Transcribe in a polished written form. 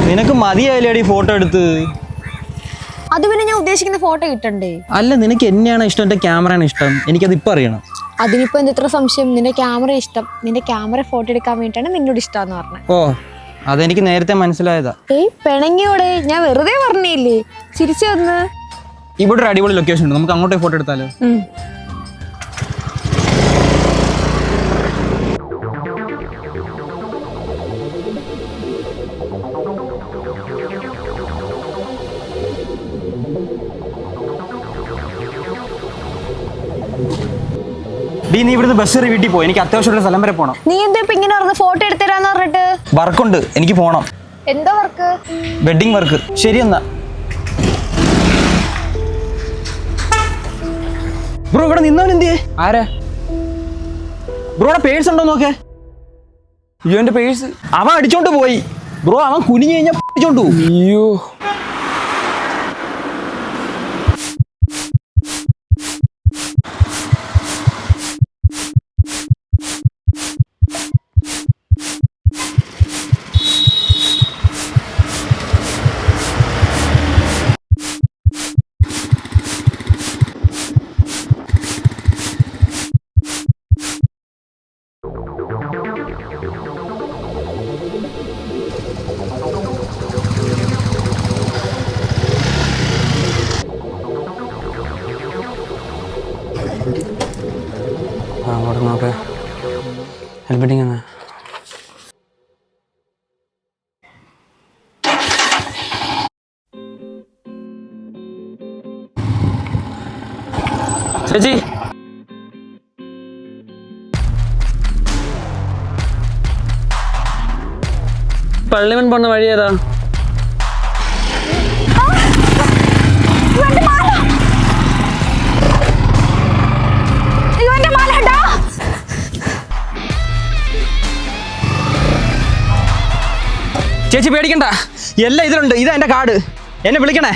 നിനക്ക് മതിയായില്ലേടി ഫോട്ടോ എടുത്ത്? അത് പിന്നെ ഞാൻ ഉദ്ദേശിക്കുന്ന ഫോട്ടോ കിട്ടണ്ടേ? അല്ല, നിനക്ക് എന്നെയാണ് ഇഷ്ടം, എൻ്റെ ക്യാമറയാണ് ഇഷ്ടം? എനിക്കത് ഇപ്പം അറിയണം. അതിനിപ്പോ എന്തെത്ര സംശയം? നിന്റെ ക്യാമറ ഇഷ്ടം, നിന്റെ ക്യാമറ ഫോട്ടോ എടുക്കാൻ വേണ്ടിയിട്ടാണ് നിന്നോട് ഇഷ്ടമെന്ന് പറഞ്ഞത്. ഓ, അതെനിക്ക് നേരത്തെ മനസ്സിലായതാ. പിണങ്ങിയോടെ, ഞാൻ വെറുതെ പറഞ്ഞില്ലേ. ചിരിച്ചു വന്ന്. ഇവിടെ ഒരു അടിപൊളി ലൊക്കേഷൻ ഉണ്ട്, നമുക്ക് അങ്ങോട്ടേ ഫോട്ടോ എടുത്താലോ? നീ ഇവിടുന്ന് ബസ് കയറി വീട്ടിൽ പോയി, എനിക്ക് അത്യാവശ്യമുള്ള സ്ഥലം വരെ പോകണം. നീ എന്താ ഇപ്പൊ ഇങ്ങനെ പറഞ്ഞ ഫോട്ടോ എടുത്തരാന്ന് പറഞ്ഞിട്ട്? വർക്കുണ്ട്, എനിക്ക് പോകണം. എന്താ വർക്ക്? Wedding work. ശരി എന്നാ ബ്രോ, ഇവിടെ നിന്നവൻ എന്തിയേ? ആരാ ബ്രോയുടെ പേഴ്സ് ഉണ്ടോ നോക്കേ? അയ്യോ, എന്റെ പേഴ്സ് അവൻ അടിച്ചോണ്ട് പോയി ബ്രോ. അവൻ കുനിഞ്ഞു കഴിഞ്ഞാൽ അടിച്ചോണ്ട് പോകും. അയ്യോ, അങ്ങോട്ട് നോക്ക്. ഹെൽമെറ്റിങ് എന്നാ? ചേച്ചി, പള്ളിമൺ പോണ വഴി ഏതാ? ചേച്ചി പേടിക്കണ്ട, എല്ലാം ഇതിലുണ്ട്. ഇതാ എൻ്റെ കാർഡ്, എന്നെ വിളിക്കണേ.